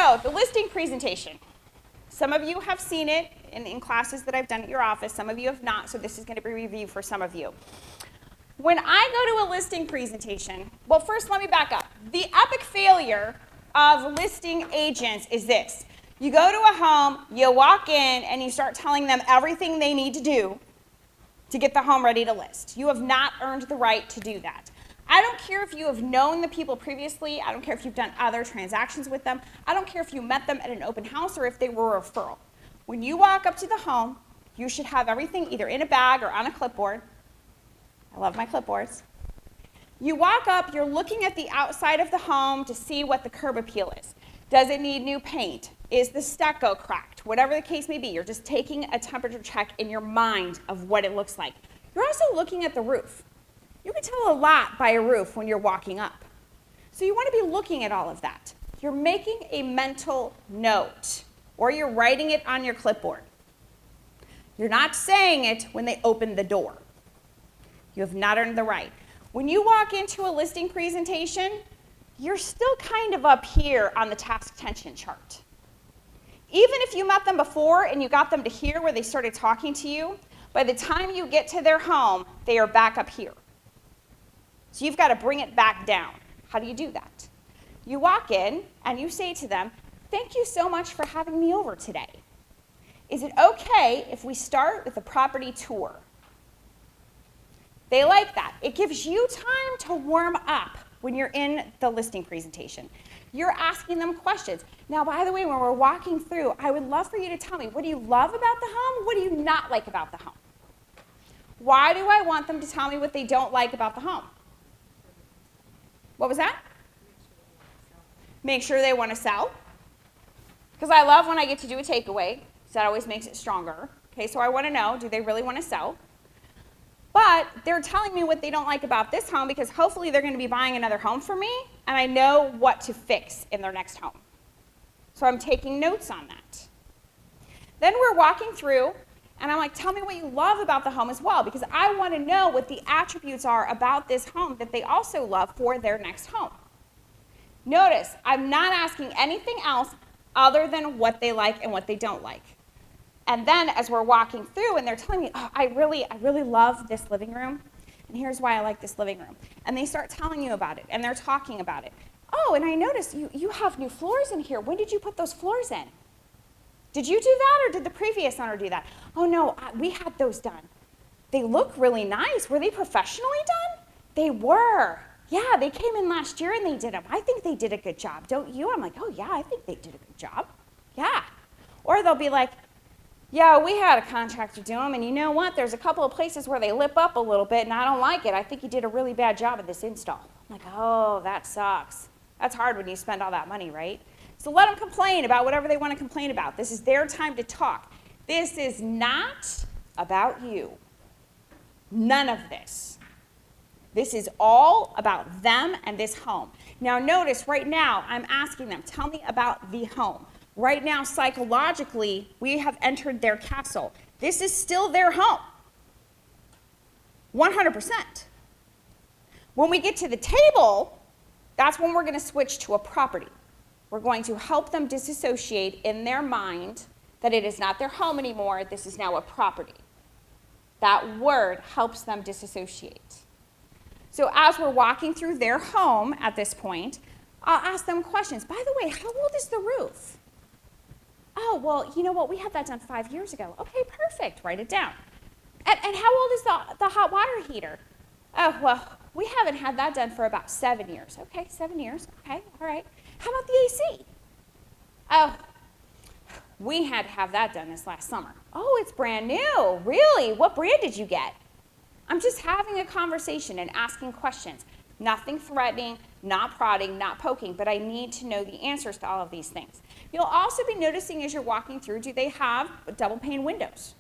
So the listing presentation. Some of you have seen it in classes that I've done at your office. Some of you have not, so this is going to be a review for some of you. When I go to a listing presentation, well, first let me back up. The epic failure of listing agents is this. You go to a home, you walk in, and you start telling them everything they need to do to get the home ready to list. You have not earned the right to do that. I don't care if you have known the people previously. I don't care if you've done other transactions with them. I don't care if you met them at an open house or if they were a referral. When you walk up to the home, you should have everything either in a bag or on a clipboard. I love my clipboards. You walk up, you're looking at the outside of the home to see what the curb appeal is. Does it need new paint? Is the stucco cracked? Whatever the case may be, you're just taking a temperature check in your mind of what it looks like. You're also looking at the roof. You can tell a lot by a roof when you're walking up. So you want to be looking at all of that. You're making a mental note, or you're writing it on your clipboard. You're not saying it when they open the door. You have not earned the right. When you walk into a listing presentation, you're still kind of up here on the task tension chart. Even if you met them before and you got them to here where they started talking to you, by the time you get to their home, they are back up here. So you've got to bring it back down. How do you do that? You walk in and you say to them, "Thank you so much for having me over today. Is it okay if we start with a property tour?" They like that. It gives you time to warm up when you're in the listing presentation. You're asking them questions. Now, by the way, when we're walking through, I would love for you to tell me, what do you love about the home? What do you not like about the home? Why do I want them to tell me what they don't like about the home? What was that? Make sure they want to sell. Because I love when I get to do a takeaway. So that always makes it stronger. Okay, so I want to know, do they really want to sell? But they're telling me what they don't like about this home because hopefully they're going to be buying another home for me, and I know what to fix in their next home. So I'm taking notes on that. Then we're walking through, and I'm like, tell me what you love about the home as well, because I want to know what the attributes are about this home that they also love for their next home. Notice, I'm not asking anything else other than what they like and what they don't like. And then as we're walking through and they're telling me, "Oh, I really love this living room, and here's why I like this living room." And they start telling you about it, and they're talking about it. "Oh, and I noticed you have new floors in here. When did you put those floors in? Did you do that, or did the previous owner do that?" "Oh, no, we had those done. They look really nice. Were they professionally done?" "They were. Yeah, they came in last year and they did them. I think they did a good job, don't you?" I'm like, "Oh, yeah, I think they did a good job. Yeah." Or they'll be like, "Yeah, we had a contractor do them, and you know what? There's a couple of places where they lip up a little bit, and I don't like it. I think you did a really bad job at this install." I'm like, "Oh, that sucks." That's hard when you spend all that money, right? So let them complain about whatever they want to complain about. This is their time to talk. This is not about you. None of this. This is all about them and this home. Now notice right now I'm asking them, tell me about the home. Right now, psychologically, we have entered their castle. This is still their home. 100%. When we get to the table, that's when we're going to switch to a property. We're going to help them disassociate in their mind that it is not their home anymore, this is now a property. That word helps them disassociate. So as we're walking through their home at this point, I'll ask them questions. "By the way, how old is the roof?" "Oh, well, you know what? We had that done 5 years ago." "Okay, perfect. Write it down." And how old is the hot water heater?" "Oh, well, we haven't had that done for about 7 years." "Okay, 7 years. Okay, all right. How about the AC?" "Oh, we had to have that done this last summer." "Oh, it's brand new. Really? What brand did you get?" I'm just having a conversation and asking questions. Nothing threatening, not prodding, not poking, but I need to know the answers to all of these things. You'll also be noticing as you're walking through, do they have double pane windows?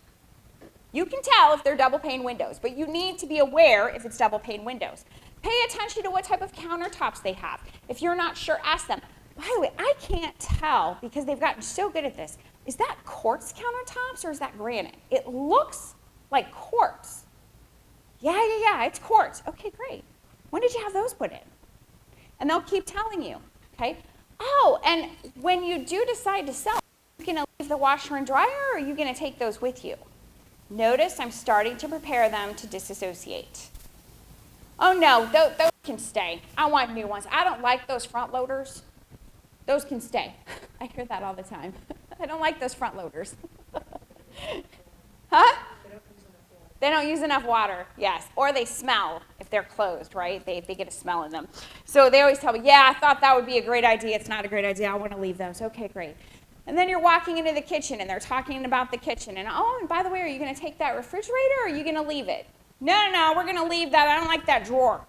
You can tell if they're double pane windows, but you need to be aware if it's double pane windows. Pay attention to what type of countertops they have. If you're not sure, ask them. "By the way, I can't tell because they've gotten so good at this. Is that quartz countertops or is that granite? It looks like quartz." Yeah, it's quartz." "Okay, great. When did you have those put in?" And they'll keep telling you, okay? Oh, and when you do decide to sell, are you going to leave the washer and dryer, or are you going to take those with you? Notice I'm starting to prepare them to disassociate. Oh no, those can stay. I want new ones. I don't like those front loaders. Those can stay. I hear that all the time. I don't like those front loaders. Huh? They don't use enough water, yes. Or they smell if they're closed, right? They get a smell in them. So they always tell me, yeah, I thought that would be a great idea. It's not a great idea. I want to leave those. Okay, great. And then you're walking into the kitchen, and they're talking about the kitchen. And, oh, and by the way, are you going to take that refrigerator, or are you going to leave it? No, we're going to leave that. I don't like that drawer.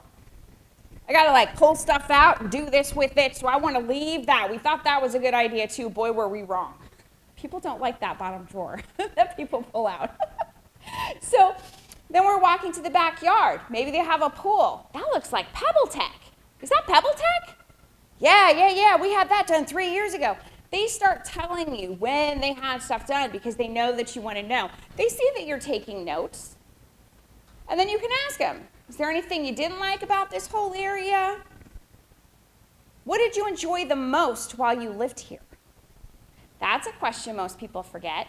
I got to, like, pull stuff out and do this with it, so I want to leave that. We thought that was a good idea, too. Boy, were we wrong. People don't like that bottom drawer that people pull out. So then we're walking to the backyard. Maybe they have a pool. That looks like Pebble Tech. Is that Pebble Tech? Yeah. We had that done 3 years ago. They start telling you when they had stuff done because they know that you want to know. They see that you're taking notes. And then you can ask them, is there anything you didn't like about this whole area? What did you enjoy the most while you lived here? That's a question most people forget.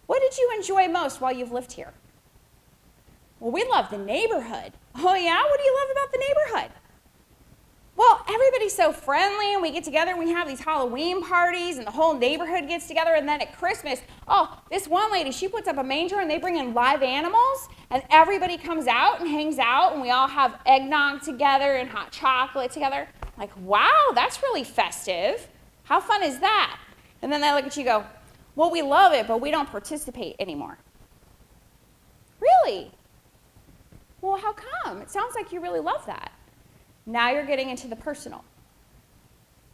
What did you enjoy most while you've lived here? Well, we love the neighborhood. Oh yeah? What do you love about the neighborhood? Well, everybody's so friendly, and we get together and we have these Halloween parties, and the whole neighborhood gets together, and then at Christmas, oh, this one lady, she puts up a manger, and they bring in live animals, and everybody comes out and hangs out, and we all have eggnog together and hot chocolate together. Like, wow, that's really festive. How fun is that? And then they look at you and go, well, we love it, but we don't participate anymore. Really? Well, how come? It sounds like you really love that. Now you're getting into the personal.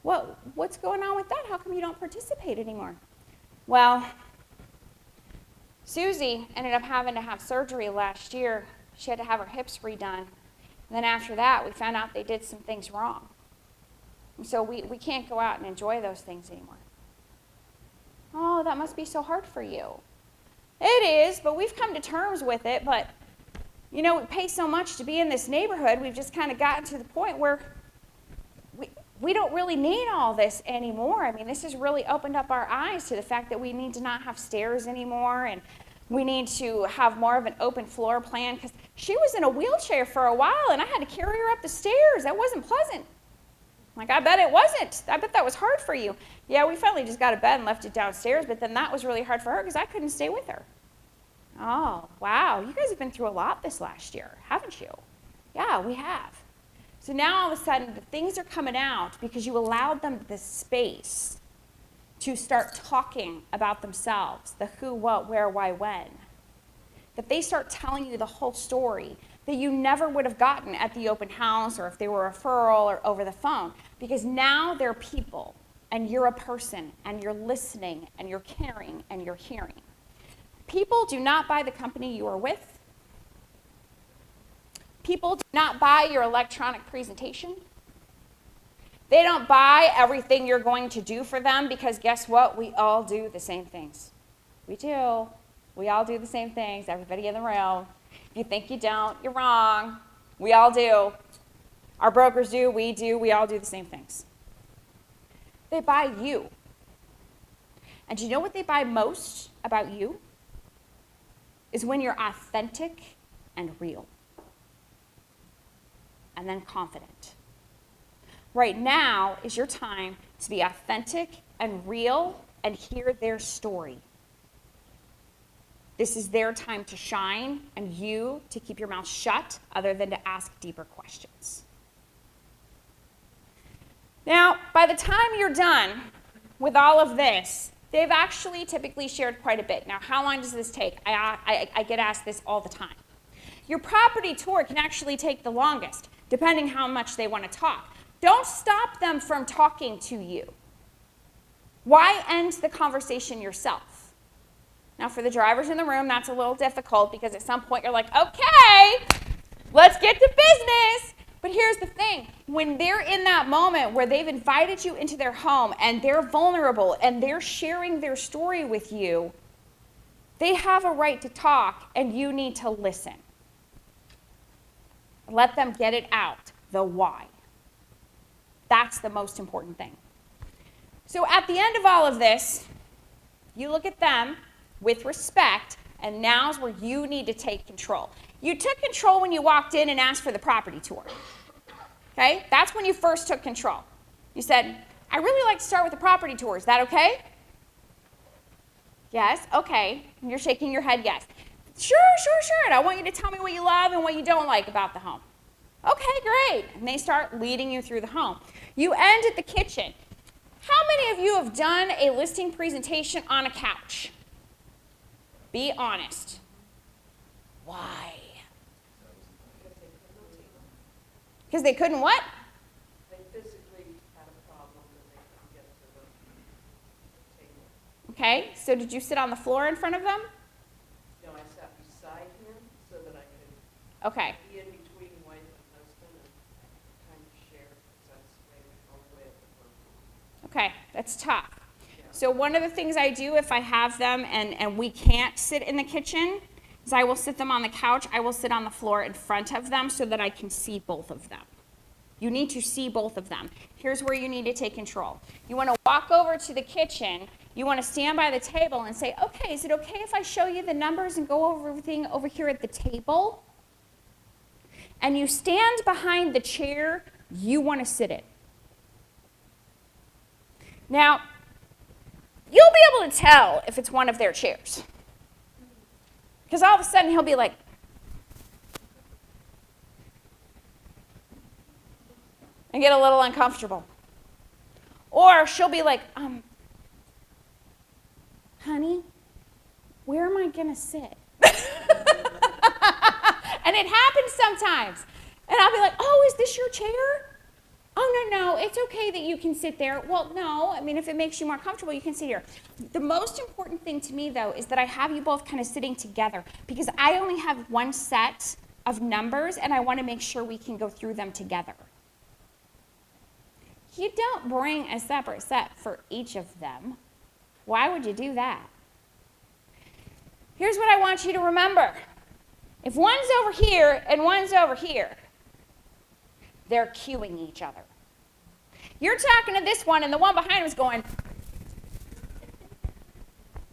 What's going on with that? How come you don't participate anymore? Well, Susie ended up having to have surgery last year. She had to have her hips redone. And then after that, we found out they did some things wrong. And so we can't go out and enjoy those things anymore. Oh, that must be so hard for you. It is, but we've come to terms with it. But, you know, we pay so much to be in this neighborhood, we've just kind of gotten to the point where we don't really need all this anymore. I mean, this has really opened up our eyes to the fact that we need to not have stairs anymore, and we need to have more of an open floor plan, because she was in a wheelchair for a while, and I had to carry her up the stairs. That wasn't pleasant. Like, I bet it wasn't. I bet that was hard for you. Yeah, we finally just got a bed and left it downstairs, but then that was really hard for her because I couldn't stay with her. Oh, wow. You guys have been through a lot this last year, haven't you? Yeah, we have. So now all of a sudden, the things are coming out because you allowed them the space to start talking about themselves, the who, what, where, why, when. That they start telling you the whole story that you never would have gotten at the open house or if they were a referral or over the phone. Because now they're people, and you're a person, and you're listening, and you're caring, and you're hearing. People do not buy the company you are with. People do not buy your electronic presentation. They don't buy everything you're going to do for them because guess what? We all do the same things. We do. We all do the same things, everybody in the room. If you think you don't, you're wrong. We all do. Our brokers do, we all do the same things. They buy you. And do you know what they buy most about you? Is when you're authentic and real. And then confident. Right now is your time to be authentic and real and hear their story. This is their time to shine and you to keep your mouth shut other than to ask deeper questions. Now, by the time you're done with all of this, they've actually typically shared quite a bit. Now, how long does this take? I get asked this all the time. Your property tour can actually take the longest, depending how much they want to talk. Don't stop them from talking to you. Why end the conversation yourself? Now, for the drivers in the room, that's a little difficult because at some point you're like, okay, let's get to business. But here's the thing. When they're in that moment where they've invited you into their home and they're vulnerable and they're sharing their story with you, they have a right to talk and you need to listen. Let them get it out, the why. That's the most important thing. So at the end of all of this, you look at them with respect, and now's where you need to take control. You took control when you walked in and asked for the property tour. Okay? That's when you first took control. You said, I really like to start with the property tour. Is that okay? Yes? Okay. And you're shaking your head yes. Sure. And I want you to tell me what you love and what you don't like about the home. Okay, great. And they start leading you through the home. You end at the kitchen. How many of you have done a listing presentation on a couch? Be honest. Why? Because they couldn't what? They physically had a problem and they couldn't get to the table. Okay, so did you sit on the floor in front of them? No, I sat beside him so that I could Okay. be in between wife and husband and kind of share, because that's maybe all the way at the front. Okay, that's tough. Yeah. So one of the things I do if I have them and we can't sit in the kitchen is I will sit them on the couch. I will sit on the floor in front of them so that I can see both of them. You need to see both of them. Here's where you need to take control. You want to walk over to the kitchen. You want to stand by the table and say, okay, is it okay if I show you the numbers and go over everything over here at the table? And you stand behind the chair you want to sit in. Now, you'll be able to tell if it's one of their chairs. Because all of a sudden he'll be like, and get a little uncomfortable. Or she'll be like, honey, where am I going to sit? And it happens sometimes. And I'll be like, oh, is this your chair? Oh, no, it's okay that you can sit there. Well, no, I mean, if it makes you more comfortable, you can sit here. The most important thing to me, though, is that I have you both kind of sitting together because I only have one set of numbers, and I want to make sure we can go through them together. You don't bring a separate set for each of them. Why would you do that? Here's what I want you to remember. If one's over here and one's over here, they're cueing each other. You're talking to this one, and the one behind him is going,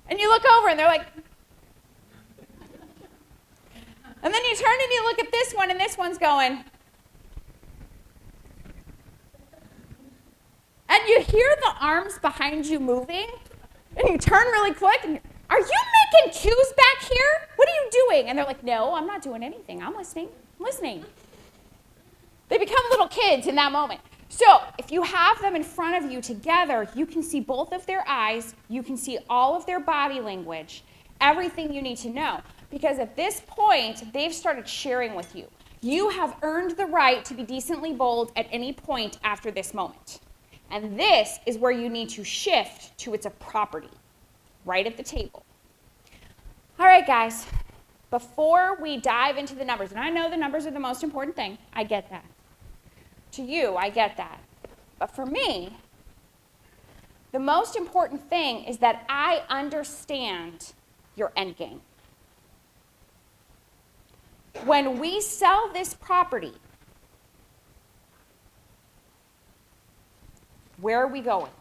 and you look over, and they're like, and then you turn and you look at this one, and this one's going, and you hear the arms behind you moving, and you turn really quick, and are you making cues back here? What are you doing? And they're like, no, I'm not doing anything. I'm listening. They become little kids in that moment. So if you have them in front of you together, you can see both of their eyes. You can see all of their body language, everything you need to know. Because at this point, they've started sharing with you. You have earned the right to be decently bold at any point after this moment. And this is where you need to shift to it's a property, right at the table. All right, guys, before we dive into the numbers, and I know the numbers are the most important thing. I get that. To you, I get that. But for me, the most important thing is that I understand your end game. When we sell this property, where are we going?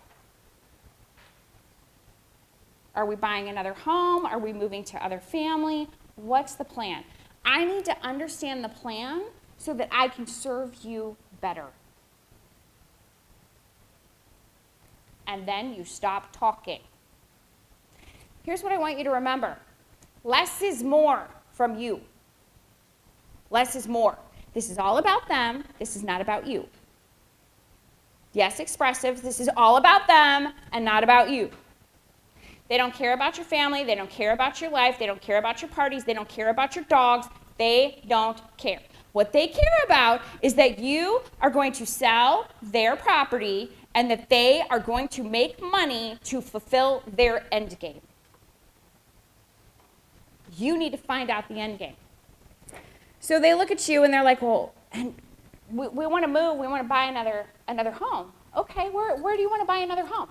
Are we buying another home? Are we moving to other family? What's the plan? I need to understand the plan so that I can serve you better. And then you stop talking. Here's what I want you to remember. Less is more from you. Less is more. This is all about them. This is not about you. Yes, expressive. This is all about them and not about you. They don't care about your family. They don't care about your life. They don't care about your parties. They don't care about your dogs. They don't care. What they care about is that you are going to sell their property and that they are going to make money to fulfill their end game. You need to find out the end game. So they look at you and they're like, well, and we want to move. We want to buy another home. Okay, where do you want to buy another home?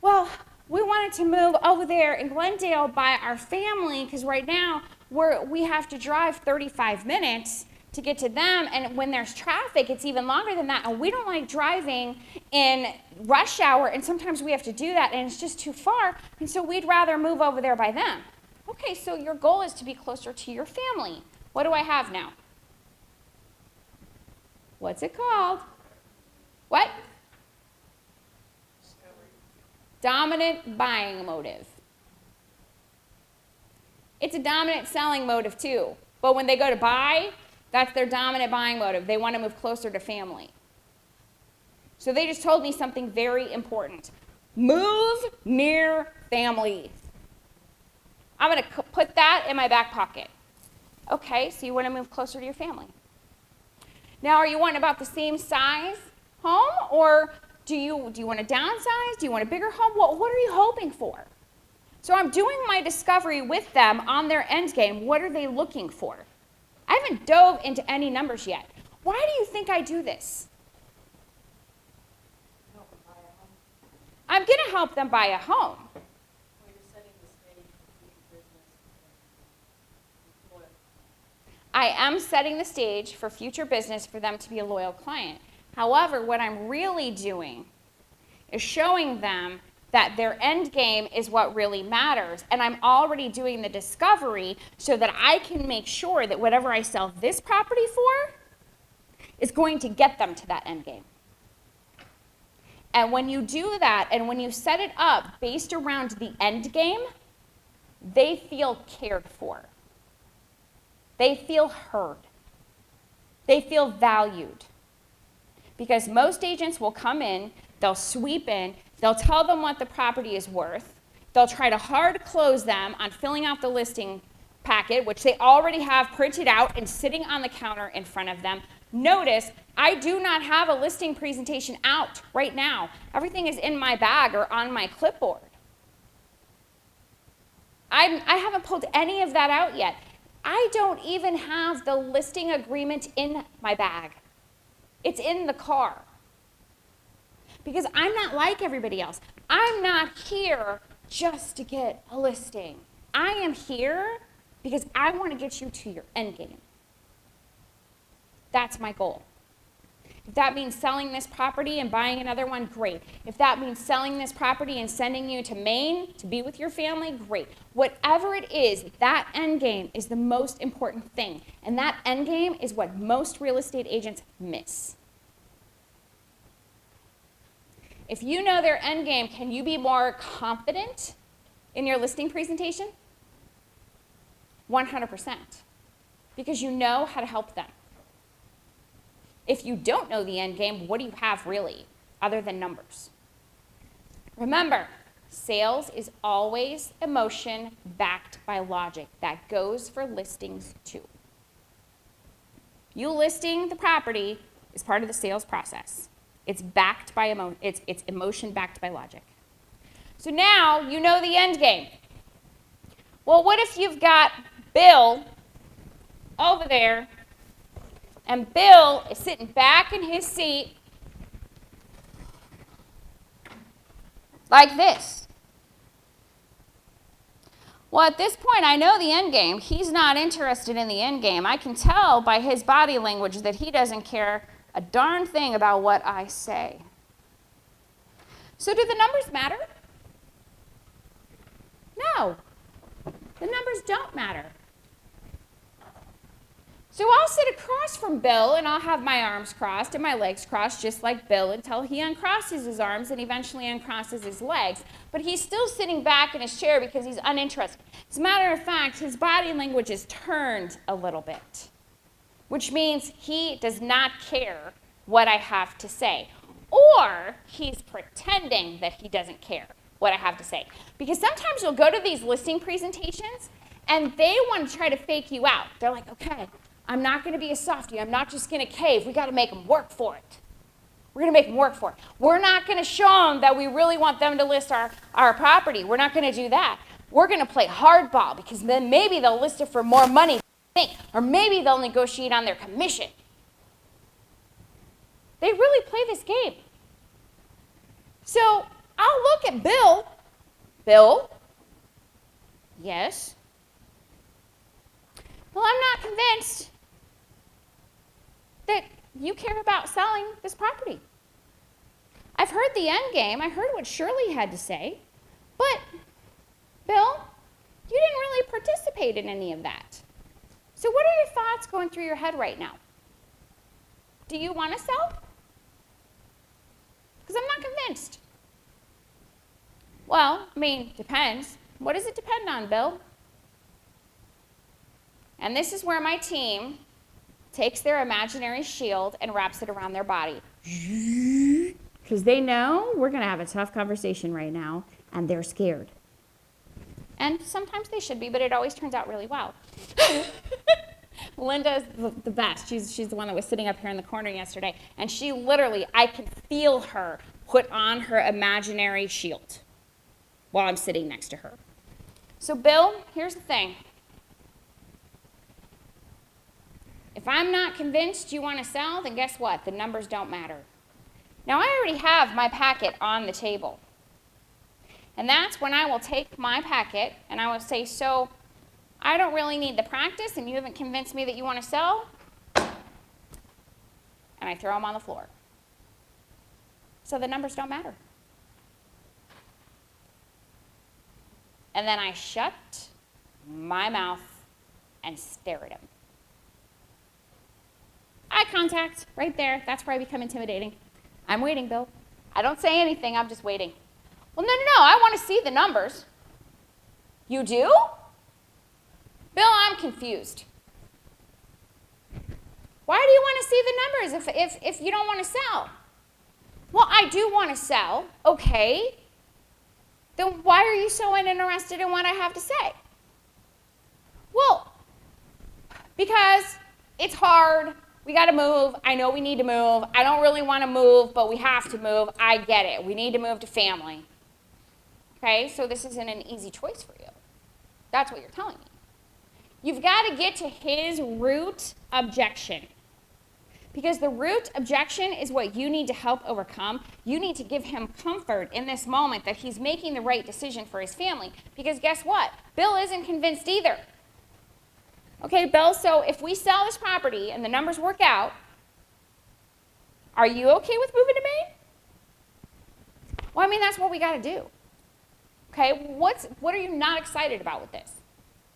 Well, we wanted to move over there in Glendale by our family because right now we have to drive 35 minutes to get to them, and when there's traffic, it's even longer than that, and we don't like driving in rush hour, and sometimes we have to do that, and it's just too far, and so we'd rather move over there by them. Okay, so your goal is to be closer to your family. What do I have now? What's it called? What? Dominant buying motive. It's a dominant selling motive too, but when they go to buy, that's their dominant buying motive. They want to move closer to family. So they just told me something very important. Move near family. I'm going to put that in my back pocket. Okay, so you want to move closer to your family. Now, are you wanting about the same size home, or do you want to downsize? Do you want a bigger home? What are you hoping for? So I'm doing my discovery with them on their end game. What are they looking for? I haven't dove into any numbers yet. Why do you think I do this? Help them buy a home. I'm going to help them buy a home. Well, you're setting the stage for future business and loyal. I am setting the stage for future business for them to be a loyal client. However, what I'm really doing is showing them that their end game is what really matters. And I'm already doing the discovery so that I can make sure that whatever I sell this property for is going to get them to that end game. And when you do that, and when you set it up based around the end game, they feel cared for. They feel heard. They feel valued. Because most agents will come in, they'll sweep in, they'll tell them what the property is worth, they'll try to hard close them on filling out the listing packet, which they already have printed out and sitting on the counter in front of them. Notice, I do not have a listing presentation out right now. Everything is in my bag or on my clipboard. I haven't pulled any of that out yet. I don't even have the listing agreement in my bag. It's in the car. Because I'm not like everybody else. I'm not here just to get a listing. I am here because I want to get you to your end game. That's my goal. If that means selling this property and buying another one, great. If that means selling this property and sending you to Maine to be with your family, great. Whatever it is, that end game is the most important thing. And that end game is what most real estate agents miss. If you know their end game, can you be more confident in your listing presentation? 100%. Because you know how to help them. If you don't know the end game, what do you have really, other than numbers? Remember, sales is always emotion backed by logic. That goes for listings too. You listing the property is part of the sales process. It's backed by it's emotion backed by logic. So now you know the end game. Well, what if you've got Bill over there, and Bill is sitting back in his seat like this? Well, at this point, I know the end game. He's not interested in the end game. I can tell by his body language that he doesn't care a darn thing about what I say. So do the numbers matter? No. The numbers don't matter. So I'll sit across from Bill and I'll have my arms crossed and my legs crossed just like Bill until he uncrosses his arms and eventually uncrosses his legs. But he's still sitting back in his chair because he's uninterested. As a matter of fact, his body language is turned a little bit, which means he does not care what I have to say. Or he's pretending that he doesn't care what I have to say. Because sometimes you'll go to these listing presentations and they want to try to fake you out. They're like, okay, I'm not going to be a softie. I'm not just going to cave. We got to make them work for it. We're going to make them work for it. We're not going to show them that we really want them to list our property. We're not going to do that. We're going to play hardball because then maybe they'll list it for more money than they think, or maybe they'll negotiate on their commission. They really play this game. So I'll look at Bill. Bill? Yes? Well, I'm not convinced. that you care about selling this property. I've heard the end game. I heard what Shirley had to say. But, Bill, you didn't really participate in any of that. So what are your thoughts going through your head right now? Do you want to sell? Because I'm not convinced. Well, I mean, depends. What does it depend on, Bill? And this is where my team takes their imaginary shield and wraps it around their body. Because they know we're going to have a tough conversation right now, and they're scared. And sometimes they should be, but it always turns out really well. Linda is the best. She's the one that was sitting up here in the corner yesterday, and she literally, I can feel her put on her imaginary shield while I'm sitting next to her. So, Bill, here's the thing. If I'm not convinced you want to sell, then guess what? The numbers don't matter. Now, I already have my packet on the table. And that's when I will take my packet and I will say, so I don't really need the practice and you haven't convinced me that you want to sell. And I throw them on the floor. So the numbers don't matter. And then I shut my mouth and stare at him. Eye contact, right there. That's where I become intimidating. I'm waiting, Bill. I don't say anything, I'm just waiting. Well, no, I want to see the numbers. You do? Bill, I'm confused. Why do you want to see the numbers if you don't want to sell? Well, I do want to sell. Okay. Then why are you so uninterested in what I have to say? Well, because it's hard. We got to move. I know we need to move. I don't really want to move, but we have to move. I get it. We need to move to family. Okay, so this isn't an easy choice for you. That's what you're telling me. You've got to get to his root objection. Because the root objection is what you need to help overcome. You need to give him comfort in this moment that he's making the right decision for his family. Because guess what? Bill isn't convinced either. Okay, Bill, so if we sell this property and the numbers work out, are you okay with moving to Maine? Well, I mean, that's what we got to do. Okay, what are you not excited about with this?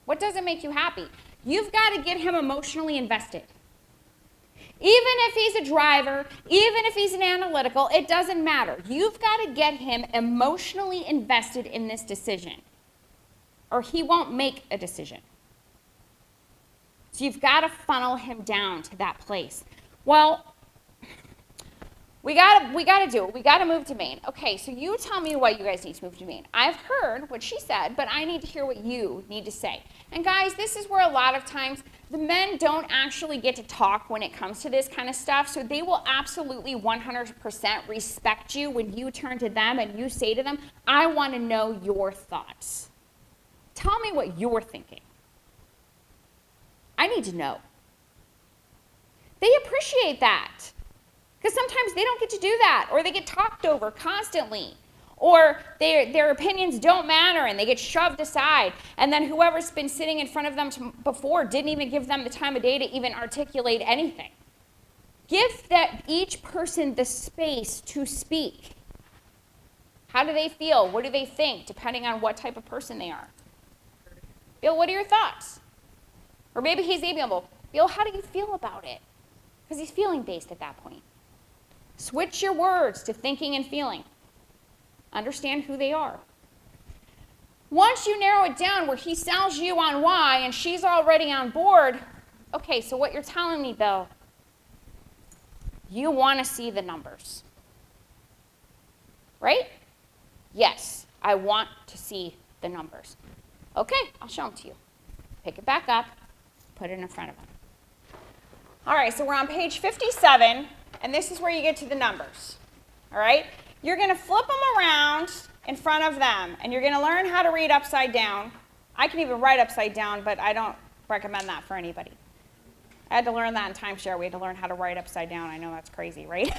What doesn't make you happy? You've got to get him emotionally invested. Even if he's a driver, even if he's an analytical, it doesn't matter. You've got to get him emotionally invested in this decision, or he won't make a decision. So you've got to funnel him down to that place. Well, we got to do it. We got to move to Maine. Okay, so you tell me why you guys need to move to Maine. I've heard what she said, but I need to hear what you need to say. And guys, this is where a lot of times the men don't actually get to talk when it comes to this kind of stuff, so they will absolutely 100% respect you when you turn to them and you say to them, I want to know your thoughts. Tell me what you're thinking. I need to know. They appreciate that. Because sometimes they don't get to do that, or they get talked over constantly, or their opinions don't matter and they get shoved aside, and then whoever's been sitting in front of them before didn't even give them the time of day to even articulate anything. Give each person the space to speak. How do they feel? What do they think, depending on what type of person they are? Bill, what are your thoughts? Or maybe he's amiable. Bill, how do you feel about it? Because he's feeling based at that point. Switch your words to thinking and feeling. Understand who they are. Once you narrow it down where he sells you on why and she's already on board, okay, so what you're telling me, Bill, you want to see the numbers. Right? Yes, I want to see the numbers. Okay, I'll show them to you. Pick it back up, put it in front of him. All right, so we're on page 57. And this is where you get to the numbers, all right? You're going to flip them around in front of them, and you're going to learn how to read upside down. I can even write upside down, but I don't recommend that for anybody. I had to learn that in timeshare. We had to learn how to write upside down. I know that's crazy, right?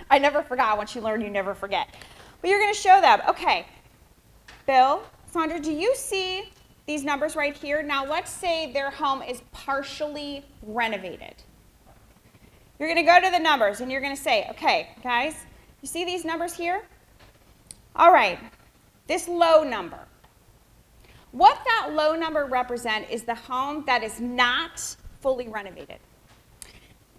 I never forgot. Once you learn, you never forget. But you're going to show them. Okay, Bill, Sandra, do you see these numbers right here? Now, let's say their home is partially renovated. You're going to go to the numbers and you're going to say, okay, guys, you see these numbers here? All right, this low number. What that low number represents is the home that is not fully renovated.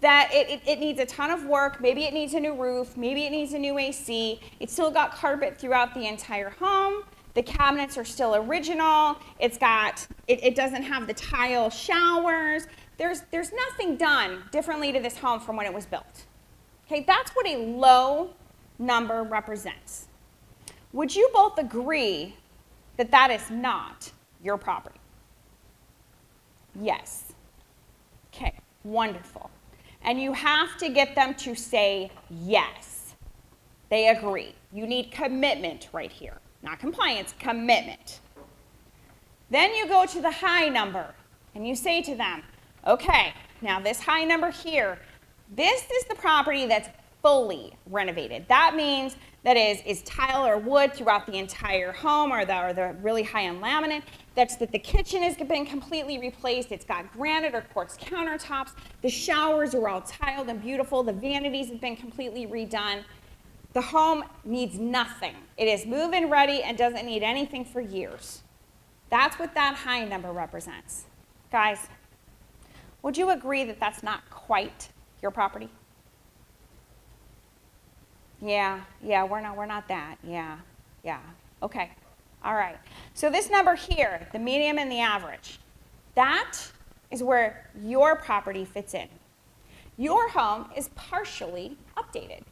That it needs a ton of work. Maybe it needs a new roof. Maybe it needs a new AC. It's still got carpet throughout the entire home. The cabinets are still original. It doesn't have the tile showers. There's nothing done differently to this home from when it was built. Okay, that's what a low number represents. Would you both agree that that is not your property? Yes. Okay, wonderful. And you have to get them to say yes. They agree. You need commitment right here. Not compliance, commitment. Then you go to the high number and you say to them, okay, now this high number here, this is the property that's fully renovated. That means that is tile or wood throughout the entire home, or the really high-end laminate. That's that the kitchen has been completely replaced. It's got granite or quartz countertops. The showers are all tiled and beautiful. The vanities have been completely redone. The home needs nothing. It is move-in ready and doesn't need anything for years. That's what that high number represents. Guys, would you agree that that's not quite your property? Yeah, we're not that. Yeah, okay, all right. So this number here, the medium and the average, that is where your property fits in. Your home is partially updated,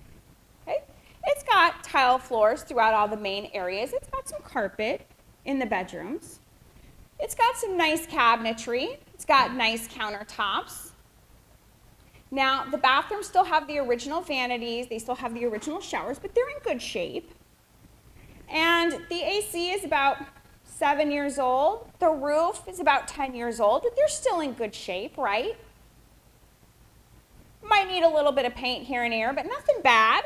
okay? It's got tile floors throughout all the main areas. It's got some carpet in the bedrooms. It's got some nice cabinetry. It's got nice countertops. Now, the bathrooms still have the original vanities. They still have the original showers, but they're in good shape. And the AC is about 7 years old. The roof is about 10 years old, but they're still in good shape, right? Might need a little bit of paint here and there, but nothing bad.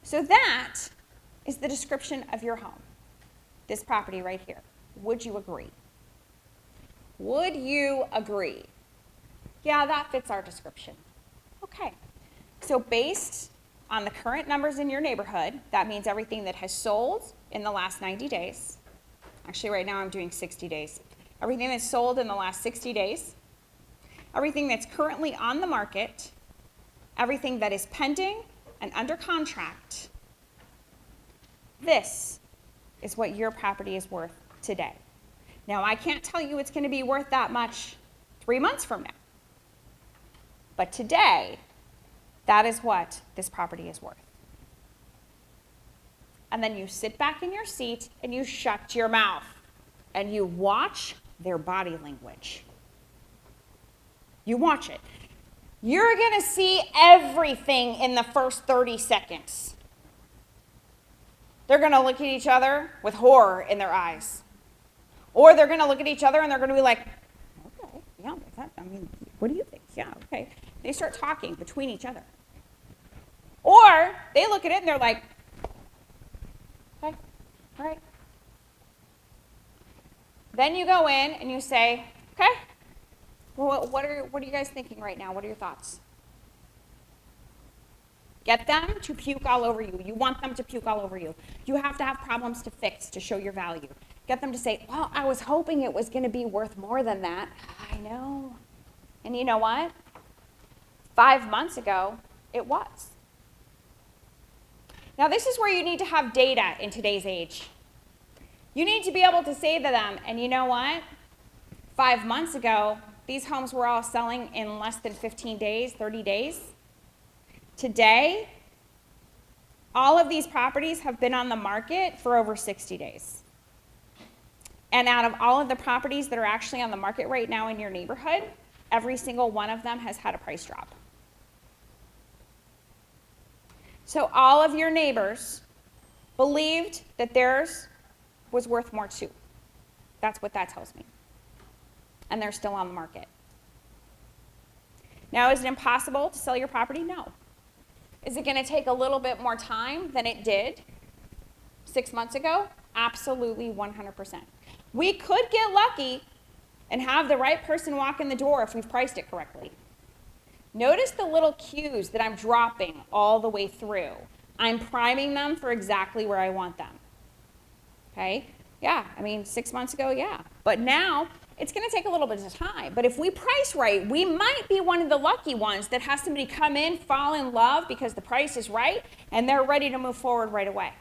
So that is the description of your home, this property right here. Would you agree? Would you agree? Yeah, that fits our description. Okay, so based on the current numbers in your neighborhood, that means everything that has sold in the last 90 days. Actually, right now I'm doing 60 days. Everything that's sold in the last 60 days, everything that's currently on the market, everything that is pending and under contract. This is what your property is worth today. Now, I can't tell you it's going to be worth that much 3 months from now. But today, that is what this property is worth. And then you sit back in your seat and you shut your mouth and you watch their body language. You watch it. You're going to see everything in the first 30 seconds. They're going to look at each other with horror in their eyes. Or they're going to look at each other and they're going to be like, okay, yeah, what do you think? Yeah, okay. They start talking between each other. Or they look at it and they're like, okay, all right. Then you go in and you say, okay, well, what are you guys thinking right now? What are your thoughts? Get them to puke all over you. You want them to puke all over you. You have to have problems to fix to show your value. Get them to say, well, I was hoping it was going to be worth more than that. I know. And you know what? 5 months ago, it was. Now, this is where you need to have data in today's age. You need to be able to say to them, and you know what? 5 months ago, these homes were all selling in less than 15 days, 30 days. Today, all of these properties have been on the market for over 60 days. And out of all of the properties that are actually on the market right now in your neighborhood, every single one of them has had a price drop. So all of your neighbors believed that theirs was worth more too. That's what that tells me. And they're still on the market. Now, is it impossible to sell your property? No. Is it going to take a little bit more time than it did 6 months ago? Absolutely, 100%. We could get lucky and have the right person walk in the door if we've priced it correctly. Notice the little cues that I'm dropping all the way through. I'm priming them for exactly where I want them. Okay? Yeah, I mean, 6 months ago, yeah. But now, it's going to take a little bit of time. But if we price right, we might be one of the lucky ones that has somebody come in, fall in love because the price is right, and they're ready to move forward right away.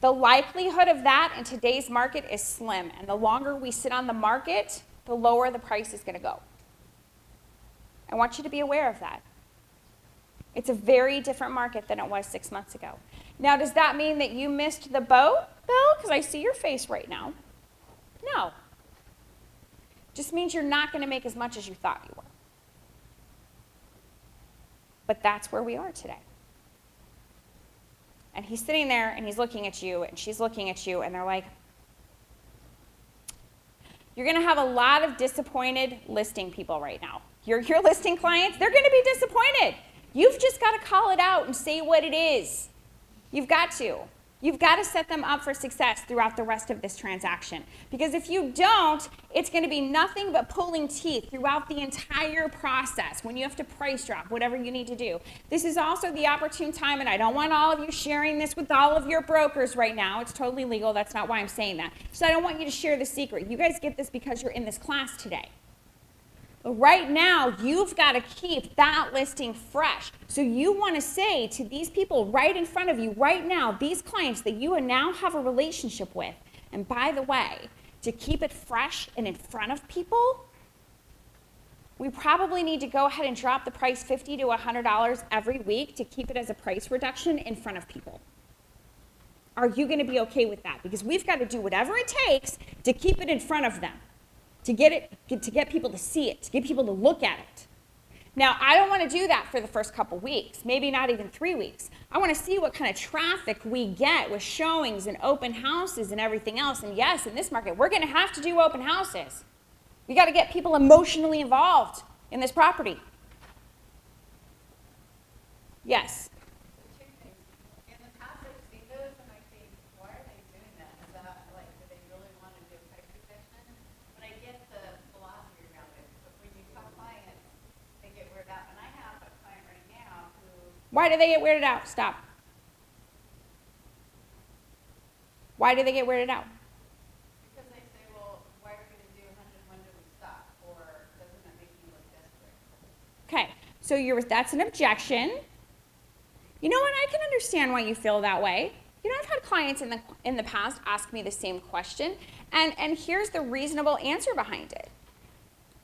The likelihood of that in today's market is slim. And the longer we sit on the market, the lower the price is going to go. I want you to be aware of that. It's a very different market than it was 6 months ago. Now, does that mean that you missed the boat, Bill? Because I see your face right now. No. Just means you're not going to make as much as you thought you were. But that's where we are today. And he's sitting there, and he's looking at you, and she's looking at you, and they're like, you're going to have a lot of disappointed listing people right now. Your listing clients, they're going to be disappointed. You've just got to call it out and say what it is. You've got to. You've got to set them up for success throughout the rest of this transaction. Because if you don't, it's going to be nothing but pulling teeth throughout the entire process when you have to price drop, whatever you need to do. This is also the opportune time, and I don't want all of you sharing this with all of your brokers right now. It's totally legal. That's not why I'm saying that. So I don't want you to share the secret. You guys get this because you're in this class today. But right now, you've got to keep that listing fresh. So you want to say to these people right in front of you right now, these clients that you now have a relationship with, and by the way, to keep it fresh and in front of people, we probably need to go ahead and drop the price $50 to $100 every week to keep it as a price reduction in front of people. Are you going to be okay with that? Because we've got to do whatever it takes to keep it in front of them. To get people to see it, to get people to look at it. Now, I don't want to do that for the first couple weeks, maybe not even 3 weeks. I want to see what kind of traffic we get with showings and open houses and everything else. And yes, in this market, we're going to have to do open houses. We got to get people emotionally involved in this property. Yes. Why do they get weirded out? Stop. Why do they get weirded out? Because they say, well, why are we going to do 100 when do we stop? Or doesn't that make you look desperate? Okay, so that's an objection. You know what? I can understand why you feel that way. You know, I've had clients in the past ask me the same question, and here's the reasonable answer behind it.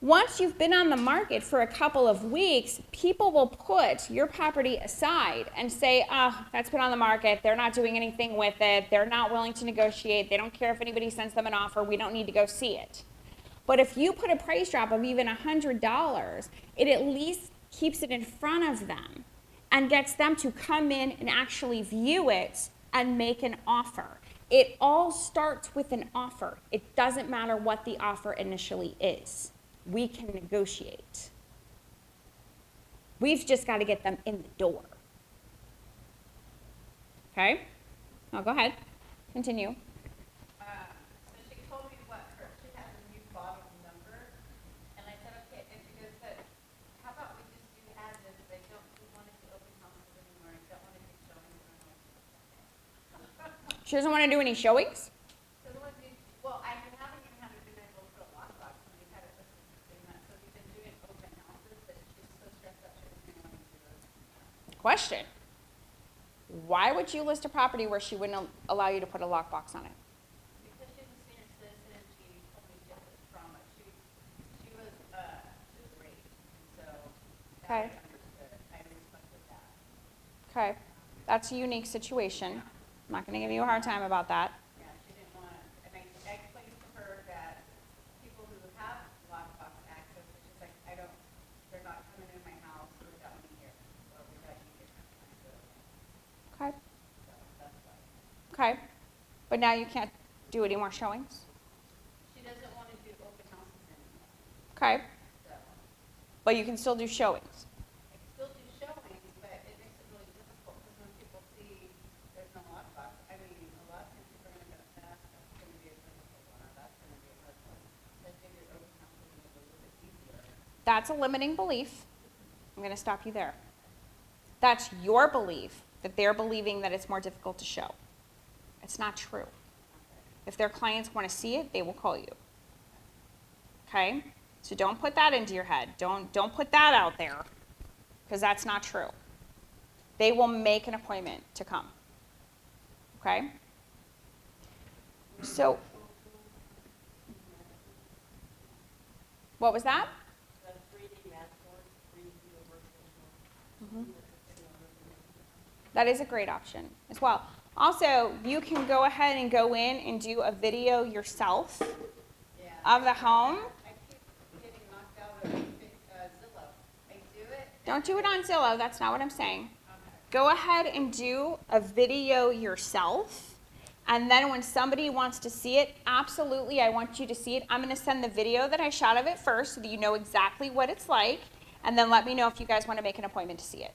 Once you've been on the market for a couple of weeks, people will put your property aside and say, oh, that's been on the market. They're not doing anything with it. They're not willing to negotiate. They don't care if anybody sends them an offer. We don't need to go see it. But if you put a price drop of even $100, it at least keeps it in front of them and gets them to come in and actually view it and make an offer. It all starts with an offer. It doesn't matter what the offer initially is. We can negotiate. We've just got to get them in the door. Okay? Now go ahead. Continue. So she told me she has a new bottom number, and I said, okay, and she goes, but how about we just do as is? I don't want to do open houses anymore. I don't want to do showings anymore. She doesn't want to do any showings? Well, I haven't even had her been able to put a lockbox, and we've had it listed for 3 months, so we've been doing open houses, but she's so stressed out she doesn't want to do those. Question. Why would you list a property where she wouldn't allow you to put a lockbox on it? Because she's a senior citizen, and she told me she has this trauma. She was raped, and so Okay. I understood. I respected that. Okay. That's a unique situation. I'm not going to give you a hard time about that. Yeah, she didn't want to, and I explained to her that people who have lockbox access, which is like, they're not coming in my house without me here, or without you here. Okay. So that's why. Okay. But now you can't do any more showings? She doesn't want to do open houses anymore, Okay. so. But you can still do showings. I can still do showings, but it makes it really difficult, because when people see there's no lockbox, I mean, a lot of times people are going to go, that's going to be a difficult one, or that's going to be a hard one. So I figured open houses would be a little bit easier. That's a limiting belief. I'm going to stop you there. That's your belief that they're believing that it's more difficult to show. It's not true. If their clients want to see it, they will call you. Okay? So don't put that into your head. Don't put that out there, because that's not true. They will make an appointment to come. Okay? So, what was that? That is a great option as well. Also, you can go ahead and go in and do a video yourself of the home. I keep getting knocked out of Zillow. I do it. Don't do it on Zillow. That's not what I'm saying. Okay. Go ahead and do a video yourself. And then when somebody wants to see it, absolutely, I want you to see it. I'm going to send the video that I shot of it first so that you know exactly what it's like. And then let me know if you guys want to make an appointment to see it.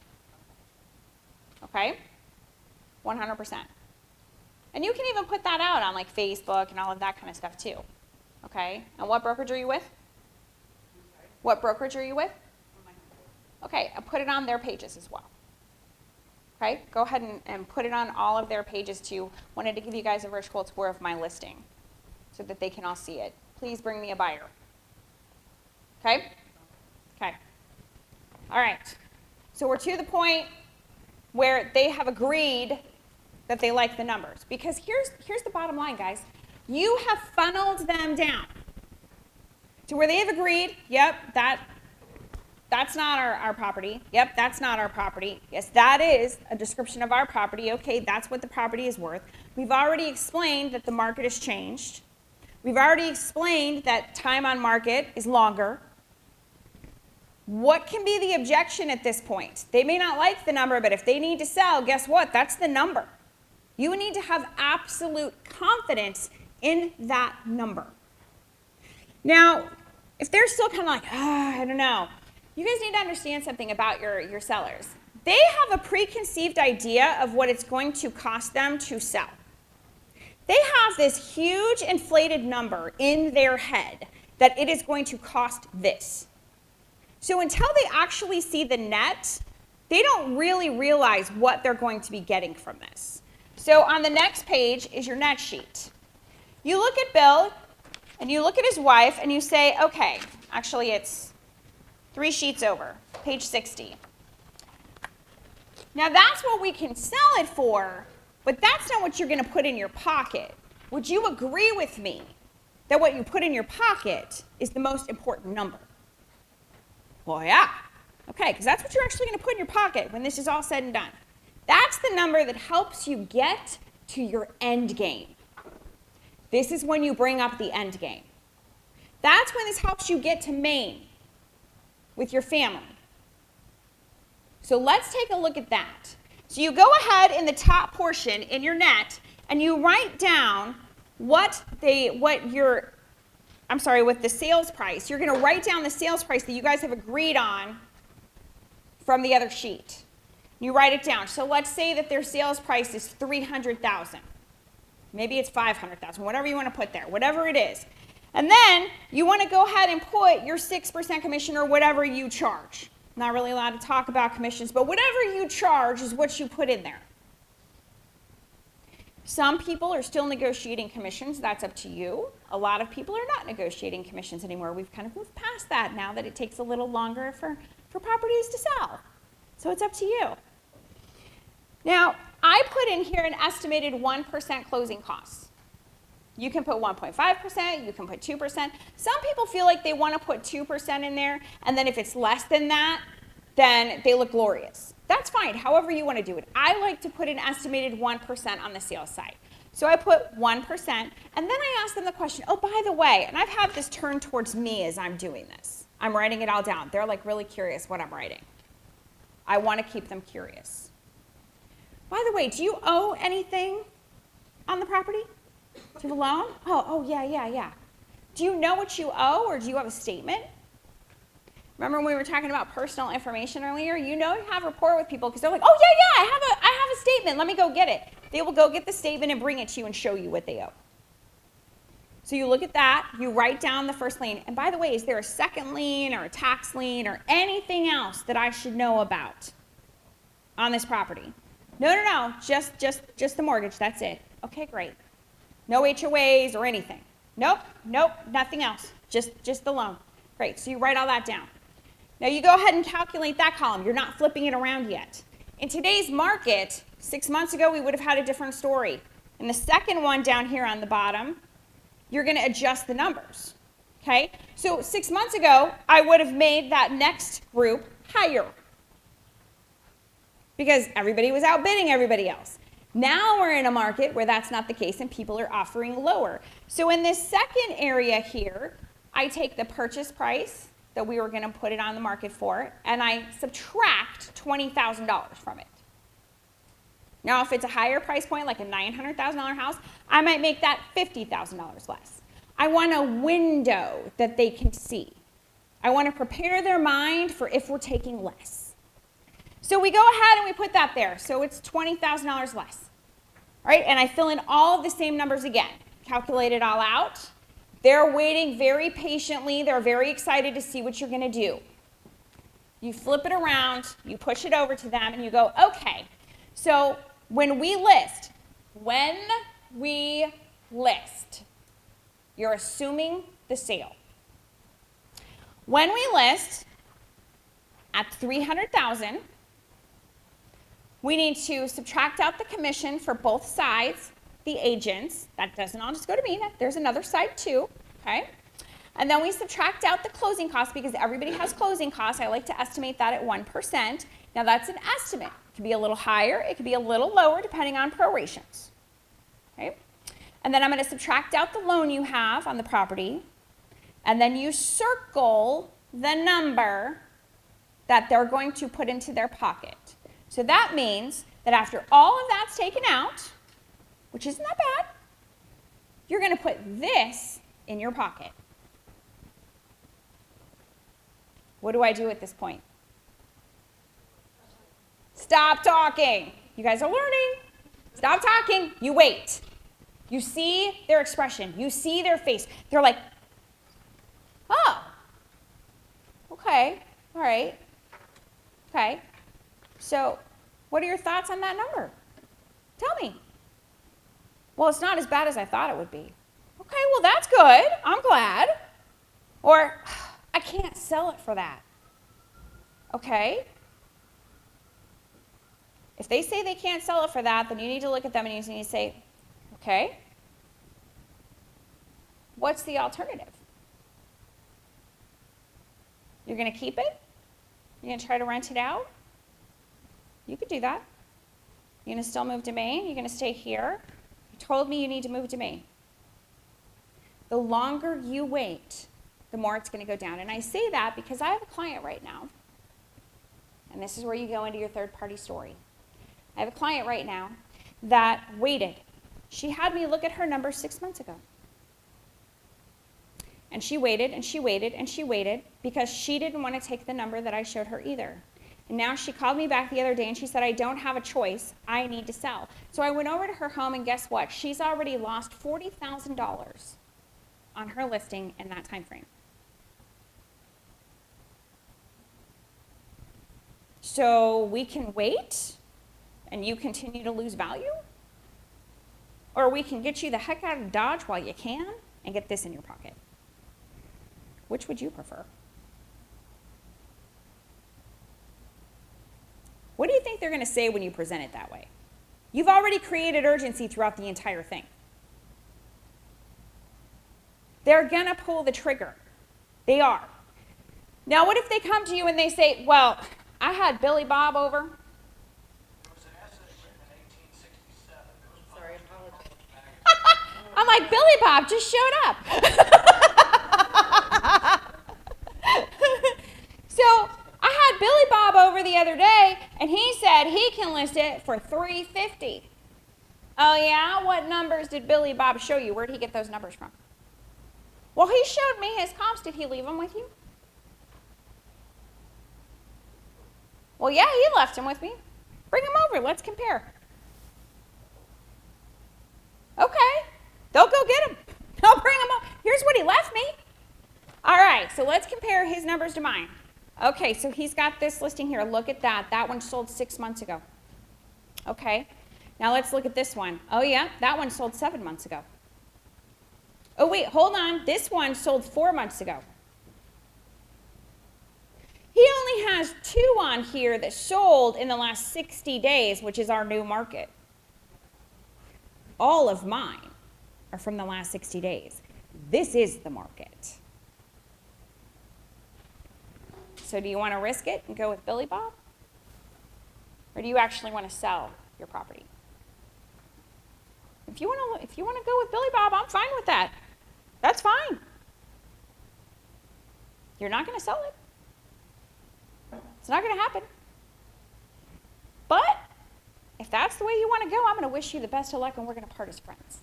Okay? 100%. And you can even put that out on like Facebook and all of that kind of stuff too. Okay? And what brokerage are you with? What brokerage are you with? Okay, and put it on their pages as well. Okay? Go ahead and put it on all of their pages too. Wanted to give you guys a virtual tour of my listing so that they can all see it. Please bring me a buyer. Okay? Okay. All right. So we're to the point where they have agreed that they like the numbers. Because here's the bottom line, guys. You have funneled them down to where they have agreed, yep, that's not our property. Yep, that's not our property. Yes, that is a description of our property. Okay, that's what the property is worth. We've already explained that the market has changed. We've already explained that time on market is longer. What can be the objection at this point? They may not like the number, but if they need to sell, guess what? That's the number. You need to have absolute confidence in that number. Now, if they're still kind of like, I don't know, you guys need to understand something about your sellers. They have a preconceived idea of what it's going to cost them to sell. They have this huge inflated number in their head that it is going to cost this. So until they actually see the net, they don't really realize what they're going to be getting from this. So on the next page is your net sheet. You look at Bill, and you look at his wife, and you say, okay, actually it's 3 sheets over, page 60. Now that's what we can sell it for, but that's not what you're going to put in your pocket. Would you agree with me that what you put in your pocket is the most important number? Well, yeah. Okay, because that's what you're actually going to put in your pocket when this is all said and done. That's the number that helps you get to your end game. This is when you bring up the end game. That's when this helps you get to Maine with your family. So let's take a look at that. So you go ahead in the top portion in your net and you write down with the sales price. You're going to write down the sales price that you guys have agreed on from the other sheet. You write it down. So let's say that their sales price is $300,000. Maybe it's $500,000, whatever you want to put there, whatever it is. And then you want to go ahead and put your 6% commission or whatever you charge. Not really allowed to talk about commissions, but whatever you charge is what you put in there. Some people are still negotiating commissions. That's up to you. A lot of people are not negotiating commissions anymore. We've kind of moved past that now that it takes a little longer for properties to sell. So it's up to you. Now, I put in here an estimated 1% closing costs. You can put 1.5%, you can put 2%. Some people feel like they want to put 2% in there, and then if it's less than that, then they look glorious. That's fine, however you want to do it. I like to put an estimated 1% on the sales side. So I put 1%, and then I ask them the question, oh, by the way, and I've had this turned towards me as I'm doing this. I'm writing it all down. They're like really curious what I'm writing. I want to keep them curious. By the way, do you owe anything on the property? Do you have a loan? Oh, yeah. Do you know what you owe, or do you have a statement? Remember when we were talking about personal information earlier? You know you have rapport with people because they're like, oh, yeah, I have a statement. Let me go get it. They will go get the statement and bring it to you and show you what they owe. So you look at that, you write down the first lien. And by the way, is there a second lien or a tax lien or anything else that I should know about on this property? No, just the mortgage, that's it. Okay, great. No HOAs or anything. Nope, nothing else. Just the loan. Great, so you write all that down. Now you go ahead and calculate that column. You're not flipping it around yet. In today's market, 6 months ago, we would have had a different story. In the second one down here on the bottom, you're going to adjust the numbers. Okay? So 6 months ago, I would have made that next group higher because everybody was outbidding everybody else. Now we're in a market where that's not the case and people are offering lower. So in this second area here, I take the purchase price that we were going to put it on the market for, and I subtract $20,000 from it. Now, if it's a higher price point, like a $900,000 house, I might make that $50,000 less. I want a window that they can see. I want to prepare their mind for if we're taking less. So we go ahead and we put that there. So it's $20,000 less. All right, and I fill in all of the same numbers again. Calculate it all out. They're waiting very patiently. They're very excited to see what you're going to do. You flip it around, you push it over to them, and you go, okay, so when we list, you're assuming the sale. When we list at $300,000, we need to subtract out the commission for both sides, the agents. That doesn't all just go to me. There's another side too, okay? And then we subtract out the closing costs because everybody has closing costs. I like to estimate that at 1%. Now that's an estimate. It could be a little higher. It could be a little lower depending on prorations, okay? And then I'm going to subtract out the loan you have on the property. And then you circle the number that they're going to put into their pocket. So that means that after all of that's taken out, which isn't that bad, you're going to put this in your pocket. What do I do at this point? Stop talking. You guys are learning. Stop talking. You wait. You see their expression. You see their face. They're like, oh, okay, all right, okay. So what are your thoughts on that number? Tell me. Well, it's not as bad as I thought it would be. Okay, well, that's good. I'm glad. Or, I can't sell it for that. Okay. If they say they can't sell it for that, then you need to look at them and you need to say, okay, what's the alternative? You're going to keep it? You're going to try to rent it out? You could do that. You're going to still move to Maine? You're going to stay here? You told me you need to move to Maine. The longer you wait, the more it's going to go down. And I say that because I have a client right now, and this is where you go into your third-party story. I have a client right now that waited. She had me look at her numbers 6 months ago. And she waited, and she waited, and she waited because she didn't want to take the number that I showed her either. And now she called me back the other day and she said, I don't have a choice. I need to sell. So I went over to her home and guess what? She's already lost $40,000 on her listing in that time frame. So we can wait and you continue to lose value? Or we can get you the heck out of Dodge while you can and get this in your pocket. Which would you prefer? What do you think they're going to say when you present it that way? You've already created urgency throughout the entire thing. They're going to pull the trigger. They are. Now, what if they come to you and they say, well, I had Billy Bob over. There was an essay written in 1867. Sorry, apologies. I'm like, Billy Bob just showed up. So I had Billy Bob over the other day, and he said he can list it for $350. Oh yeah? What numbers did Billy Bob show you? Where did he get those numbers from? Well, he showed me his comps. Did he leave them with you? Well, yeah, he left them with me. Bring them over. Let's compare. Okay. They'll go get them. They'll bring them up. here's what he left me. All right, so let's compare his numbers to mine. Okay, so he's got this listing here. Look at that. That one sold 6 months ago. Okay, now let's look at this one. Oh, yeah, that one sold 7 months ago. Oh, wait, hold on. This one sold 4 months ago. He only has 2 on here that sold in the last 60 days, which is our new market. All of mine are from the last 60 days. This is the market. So do you want to risk it and go with Billy Bob? Or do you actually want to sell your property? If you want to go with Billy Bob, I'm fine with that. That's fine. You're not going to sell it. It's not going to happen. But if that's the way you want to go, I'm going to wish you the best of luck and we're going to part as friends.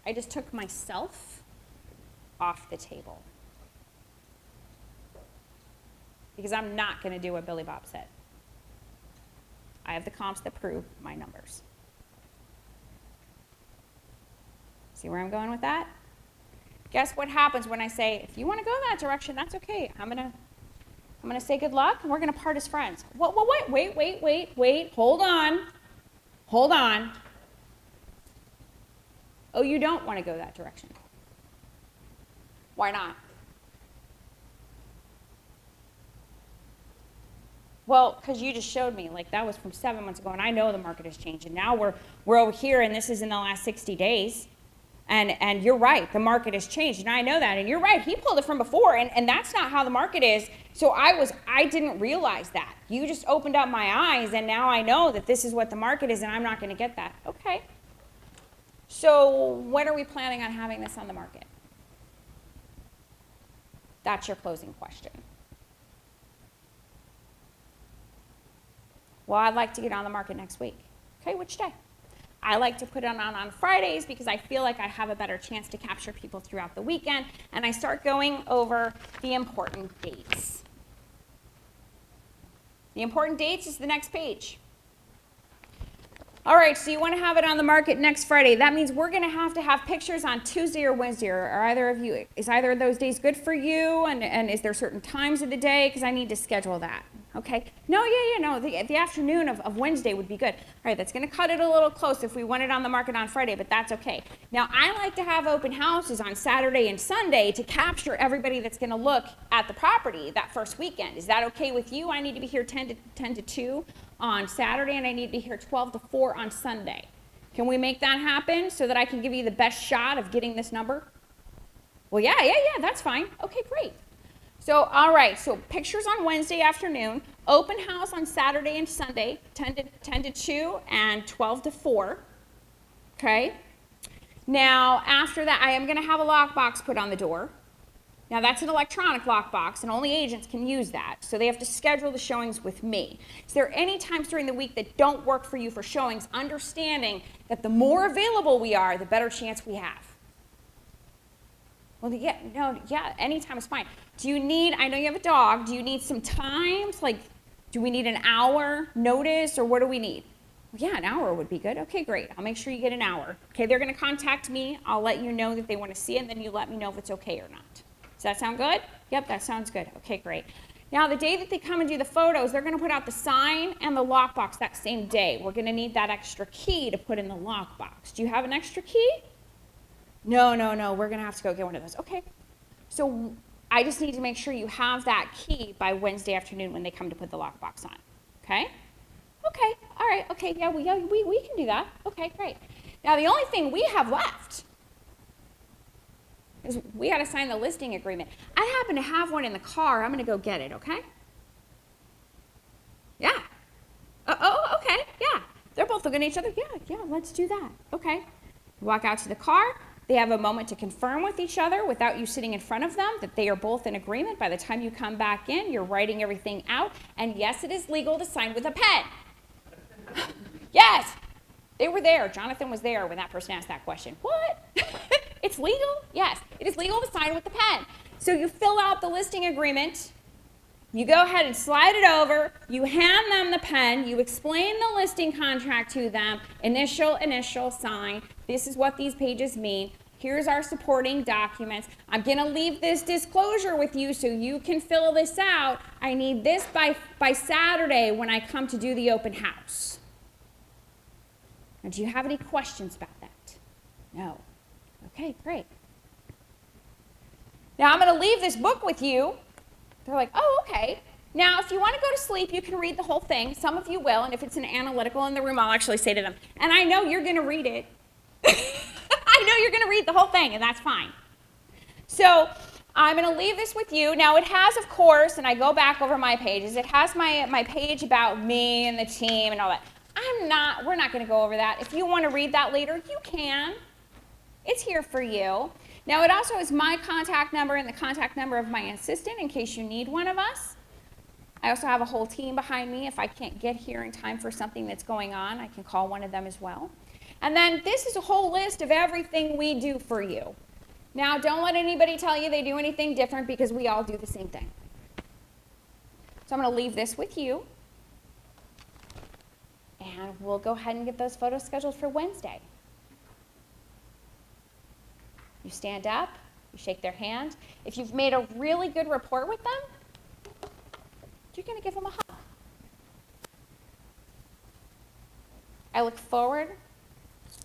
I just took myself off the table. Because I'm not going to do what Billy Bob said. I have the comps that prove my numbers. See where I'm going with that? Guess what happens when I say, if you want to go that direction, that's okay. I'm gonna say good luck, and we're gonna part as friends. Wait, hold on. Oh, you don't want to go that direction. Why not? Well, because you just showed me, like that was from 7 months ago, and I know the market has changed, and now we're over here, and this is in the last 60 days. And you're right, the market has changed, and I know that. And you're right, he pulled it from before, and that's not how the market is. So I didn't realize that. You just opened up my eyes, and now I know that this is what the market is, and I'm not going to get that. Okay. So when are we planning on having this on the market? That's your closing question. Well, I'd like to get on the market next week. Okay, which day? I like to put it on Fridays because I feel like I have a better chance to capture people throughout the weekend, and I start going over the important dates. The important dates is the next page. All right, so you want to have it on the market next Friday. That means we're going to have pictures on Tuesday or Wednesday. Is either of those days good for you? And is there certain times of the day? Because I need to schedule that. Okay? No, the afternoon of Wednesday would be good. All right, that's going to cut it a little close if we want it on the market on Friday, but that's okay. Now, I like to have open houses on Saturday and Sunday to capture everybody that's going to look at the property that first weekend. Is that okay with you? I need to be here 10 to 2 on Saturday, and I need to be here 12 to 4 on Sunday. Can we make that happen so that I can give you the best shot of getting this number? Well, yeah, that's fine. Okay, great. So, all right, so pictures on Wednesday afternoon, open house on Saturday and Sunday, 10 to 2 and 12 to 4, okay? Now, after that, I am going to have a lockbox put on the door. Now, that's an electronic lockbox, and only agents can use that, so they have to schedule the showings with me. Is there any times during the week that don't work for you for showings, understanding that the more available we are, the better chance we have? Well, yeah, anytime is fine. Do you need, I know you have a dog, do you need some times? Like, do we need an hour notice, or what do we need? Well, yeah, an hour would be good. Okay, great. I'll make sure you get an hour. Okay, they're going to contact me. I'll let you know that they want to see it, and then you let me know if it's okay or not. Does that sound good? Yep, that sounds good. Okay, great. Now, the day that they come and do the photos, they're going to put out the sign and the lockbox that same day. We're going to need that extra key to put in the lockbox. Do you have an extra key? No, we're going to have to go get one of those. Okay. So I just need to make sure you have that key by Wednesday afternoon when they come to put the lockbox on. Okay? Okay. All right. Okay. Yeah, we can do that. Okay, great. Now, the only thing we have left is we got to sign the listing agreement. I happen to have one in the car. I'm going to go get it, okay? Yeah. Oh, okay. Yeah. They're both looking at each other. Yeah, let's do that. Okay. You walk out to the car. They have a moment to confirm with each other without you sitting in front of them that they are both in agreement. By the time you come back in, you're writing everything out. And yes, it is legal to sign with a pen. Yes, they were there. Jonathan was there when that person asked that question. What? It's legal? Yes, it is legal to sign with the pen. So you fill out the listing agreement. You go ahead and slide it over. You hand them the pen. You explain the listing contract to them. Initial, sign. This is what these pages mean. Here's our supporting documents. I'm going to leave this disclosure with you so you can fill this out. I need this by Saturday when I come to do the open house. Now, do you have any questions about that? No. Okay, great. Now, I'm going to leave this book with you. They're like, oh, okay. Now, if you want to go to sleep, you can read the whole thing. Some of you will, and if it's an analytical in the room, I'll actually say to them, and I know you're going to read it. I know you're going to read the whole thing, and that's fine. So I'm going to leave this with you. Now, it has, of course, and I go back over my pages, it has my page about me and the team and all that. We're not going to go over that. If you want to read that later, you can. It's here for you. Now, it also has my contact number and the contact number of my assistant in case you need one of us. I also have a whole team behind me. If I can't get here in time for something that's going on, I can call one of them as well. And then this is a whole list of everything we do for you. Now, don't let anybody tell you they do anything different because we all do the same thing. So I'm going to leave this with you. And we'll go ahead and get those photos scheduled for Wednesday. You stand up, you shake their hand. If you've made a really good rapport with them, you're going to give them a hug. I look forward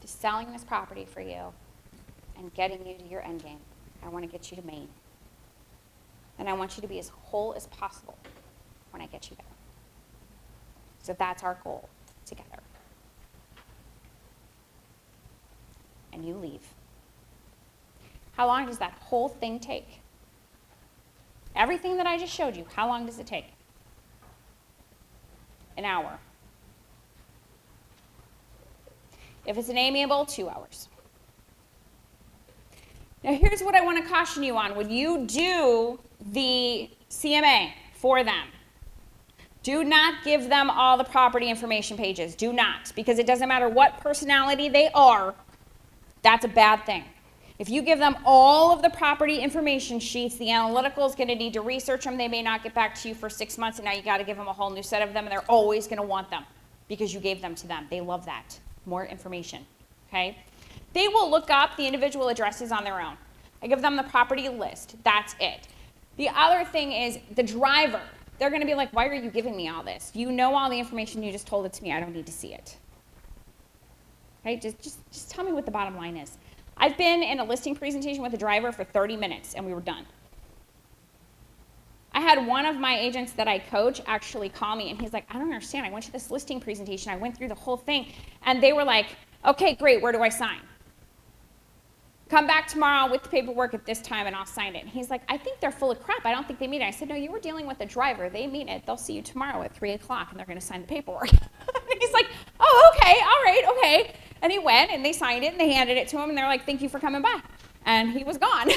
to selling this property for you and getting you to your end game. I want to get you to Maine. And I want you to be as whole as possible when I get you there. So that's our goal together. And you leave. How long does that whole thing take? Everything that I just showed you, how long does it take? An hour. If it's an amiable, 2 hours. Now here's what I want to caution you on. When you do the CMA for them, do not give them all the property information pages. Do not, because it doesn't matter what personality they are, that's a bad thing. If you give them all of the property information sheets, the analytical is going to need to research them. They may not get back to you for 6 months, and now you got to give them a whole new set of them, and they're always going to want them because you gave them to them. They love that. More information, okay? They will look up the individual addresses on their own. I give them the property list. That's it. The other thing is the driver. They're going to be like, why are you giving me all this? You know all the information. You just told it to me. I don't need to see it. Okay? Just tell me what the bottom line is. I've been in a listing presentation with a driver for 30 minutes, and we were done. I had one of my agents that I coach actually call me, and he's like, I don't understand. I went to this listing presentation. I went through the whole thing, and they were like, okay, great. Where do I sign? Come back tomorrow with the paperwork at this time, and I'll sign it. And he's like, I think they're full of crap. I don't think they mean it. I said, no, you were dealing with a driver. They mean it. They'll see you tomorrow at 3 o'clock, and they're going to sign the paperwork. And he's like, oh, okay, all right, okay. And he went, and they signed it, and they handed it to him, and they're like, thank you for coming by. And he was gone.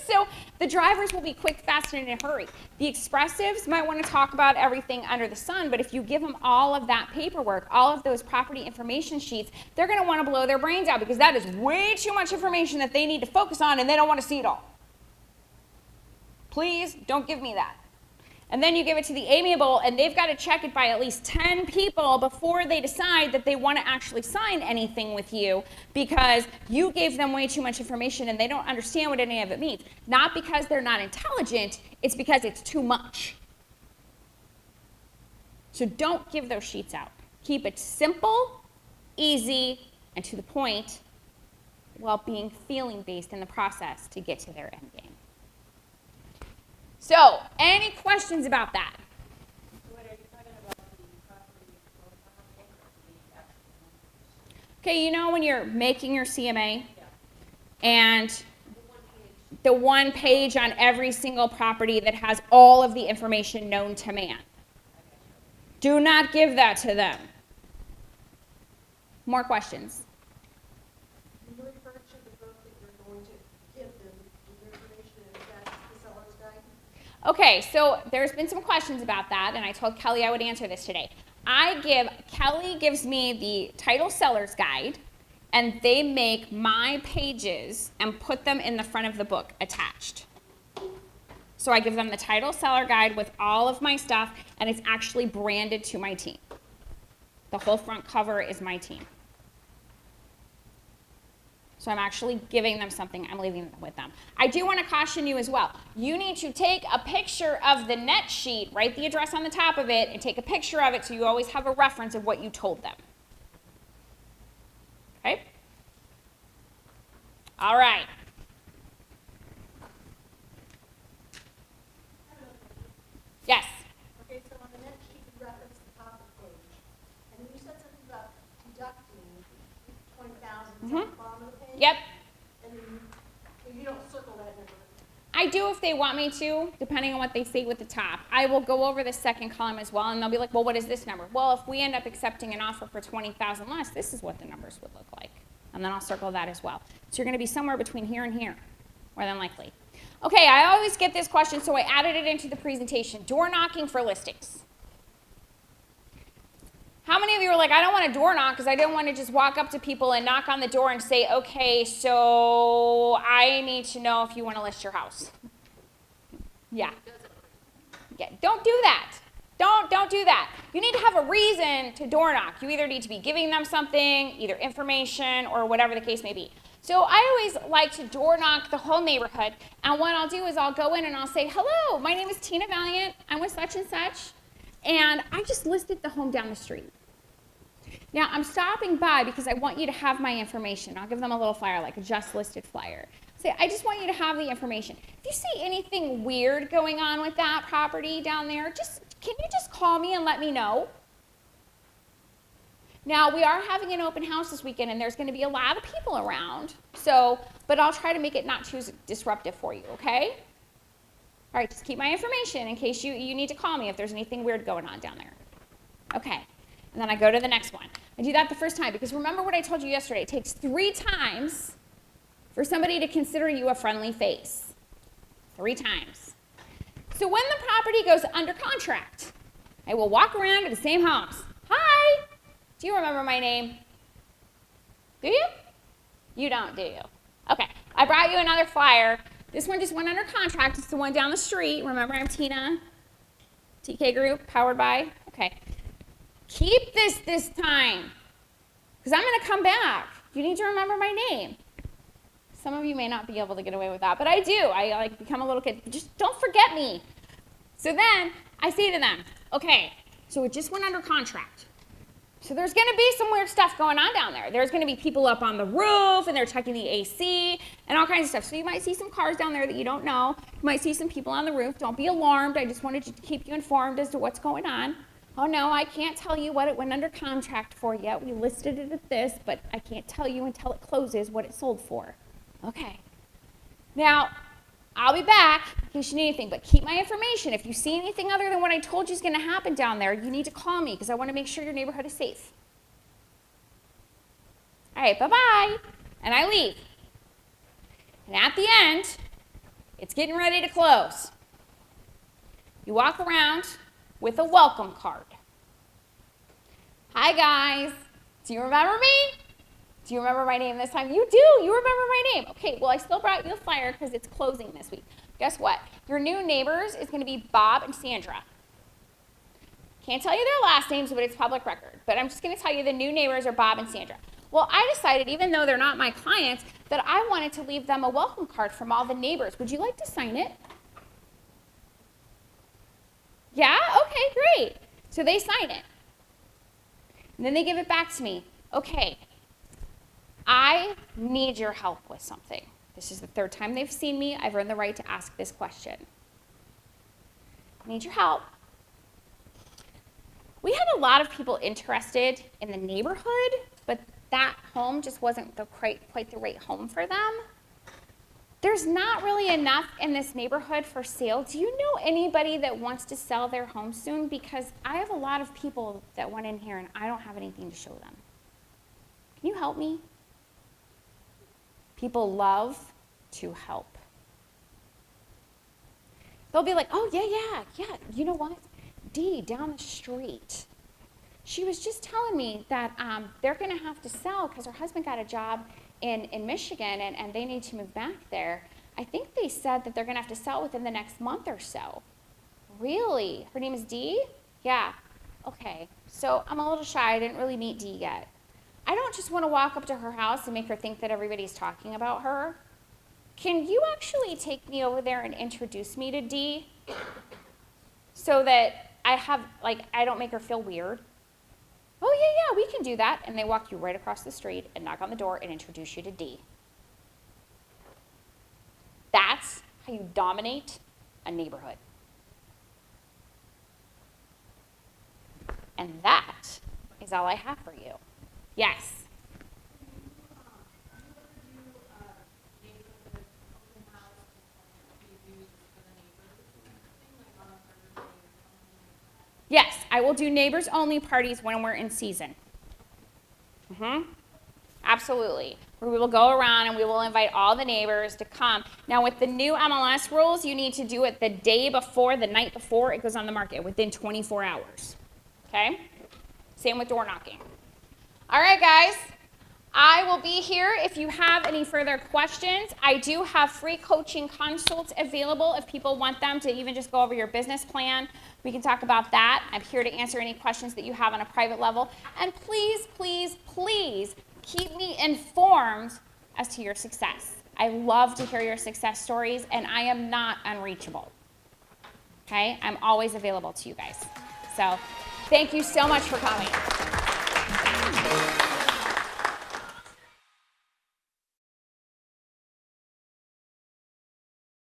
So the drivers will be quick, fast, and in a hurry. The expressives might want to talk about everything under the sun, but if you give them all of that paperwork, all of those property information sheets, they're going to want to blow their brains out because that is way too much information that they need to focus on, and they don't want to see it all. Please don't give me that. And then you give it to the amiable, and they've got to check it by at least 10 people before they decide that they want to actually sign anything with you because you gave them way too much information and they don't understand what any of it means. Not because they're not intelligent, it's because it's too much. So don't give those sheets out. Keep it simple, easy, and to the point while being feeling-based in the process to get to their end game. So, any questions about that? What are you talking about, the property profile or the actual numbers? Okay, you know when you're making your CMA Yeah. and The one page. the one page on every single property that has all of the information known to man. Do not give that to them. More questions? Can you refer to the book that you're going to give them the information in attached to the seller's guide? Okay, so there's been some questions about that, and I told Kelly I would answer this today. Kelly gives me the title seller's guide, and they make my pages and put them in the front of the book attached. So I give them the title seller guide with all of my stuff, and it's actually branded to my team. The whole front cover is my team. So I'm actually giving them something. I'm leaving it with them. I do want to caution you as well. You need to take a picture of the net sheet, write the address on the top of it, and take a picture of it so you always have a reference of what you told them. Okay? All right. Yes. Okay, so on the next sheet, you reference the top of the page, and you said something about deducting 20,000 Mhm. at the bottom of the page? Yep. And then you don't circle that number. I do if they want me to, depending on what they say with the top. I will go over the second column as well, and they'll be like, well, what is this number? Well, if we end up accepting an offer for 20,000 less, this is what the numbers would look like. And then I'll circle that as well. So you're going to be somewhere between here and here, more than likely. Okay, I always get this question, so I added it into the presentation. Door knocking for listings. How many of you are like, I don't want to door knock because I didn't want to just walk up to people and knock on the door and say, okay, so I need to know if you want to list your house. Yeah. Yeah. Don't do that. Don't do that. You need to have a reason to door knock. You either need to be giving them something, either information or whatever the case may be. So I always like to door knock the whole neighborhood, and what I'll do is I'll go in and I'll say, hello, my name is Tina Valiant. I'm with such and such. And I just listed the home down the street. Now, I'm stopping by because I want you to have my information. I'll give them a little flyer, like a just listed flyer. Say, I just want you to have the information. If you see anything weird going on with that property down there, can you just call me and let me know? Now, we are having an open house this weekend, and there's going to be a lot of people around. But I'll try to make it not too disruptive for you, okay? All right, just keep my information in case you need to call me if there's anything weird going on down there. Okay, and then I go to the next one. I do that the first time because remember what I told you yesterday. It takes 3 times for somebody to consider you a friendly face. 3 times. So when the property goes under contract, I will walk around to the same homes. Hi, do you remember my name? Do you? You don't, do you? Okay, I brought you another flyer. This one just went under contract. It's the one down the street. Remember, I'm Tina. TK Group, powered by. Okay. Keep this time, because I'm going to come back. You need to remember my name. Some of you may not be able to get away with that, but I do. I like become a little kid. Just don't forget me. So then I say to them, okay, so it just went under contract. So there's going to be some weird stuff going on down there. There's going to be people up on the roof, and they're checking the AC, and all kinds of stuff. So you might see some cars down there that you don't know. You might see some people on the roof. Don't be alarmed. I just wanted to keep you informed as to what's going on. Oh, no, I can't tell you what it went under contract for yet. We listed it at this, but I can't tell you until it closes what it sold for. Okay. Now, I'll be back in case you need anything, but keep my information. If you see anything other than what I told you is going to happen down there, you need to call me because I want to make sure your neighborhood is safe. All right, bye-bye. And I leave. And at the end, it's getting ready to close. You walk around with a welcome card. Hi, guys. Do you remember me? Do you remember my name this time? You do. You remember my name. Okay, well, I still brought you a flyer because it's closing this week. Guess what? Your new neighbors is going to be Bob and Sandra. Can't tell you their last names, but it's public record. But I'm just going to tell you the new neighbors are Bob and Sandra. Well, I decided, even though they're not my clients, that I wanted to leave them a welcome card from all the neighbors. Would you like to sign it? Yeah? Okay, great. So they sign it. And then they give it back to me. Okay, I need your help with something. This is the 3rd time they've seen me. I've earned the right to ask this question. I need your help. We had a lot of people interested in the neighborhood, but that home just wasn't quite the right home for them. There's not really enough in this neighborhood for sale. Do you know anybody that wants to sell their home soon? Because I have a lot of people that went in here and I don't have anything to show them. Can you help me? People love to help. They'll be like, oh, yeah, you know what? Dee, down the street. She was just telling me that they're going to have to sell because her husband got a job in Michigan, and they need to move back there. I think they said that they're going to have to sell within the next month or so. Really? Her name is Dee? Yeah. Okay. So I'm a little shy. I didn't really meet Dee yet. I don't just want to walk up to her house and make her think that everybody's talking about her. Can you actually take me over there and introduce me to Dee so that I don't make her feel weird? Oh, yeah, we can do that. And they walk you right across the street and knock on the door and introduce you to Dee. That's how you dominate a neighborhood. And that is all I have for you. Yes? Yes, I will do neighbors only parties when we're in season. Absolutely. Where we will go around and we will invite all the neighbors to come. Now with the new MLS rules, you need to do it the day before, the night before it goes on the market, within 24 hours. Okay? Same with door knocking. All right, guys. I will be here if you have any further questions. I do have free coaching consults available if people want them to even just go over your business plan. We can talk about that. I'm here to answer any questions that you have on a private level. And please, please, please keep me informed as to your success. I love to hear your success stories, and I am not unreachable. Okay? I'm always available to you guys. So thank you so much for coming.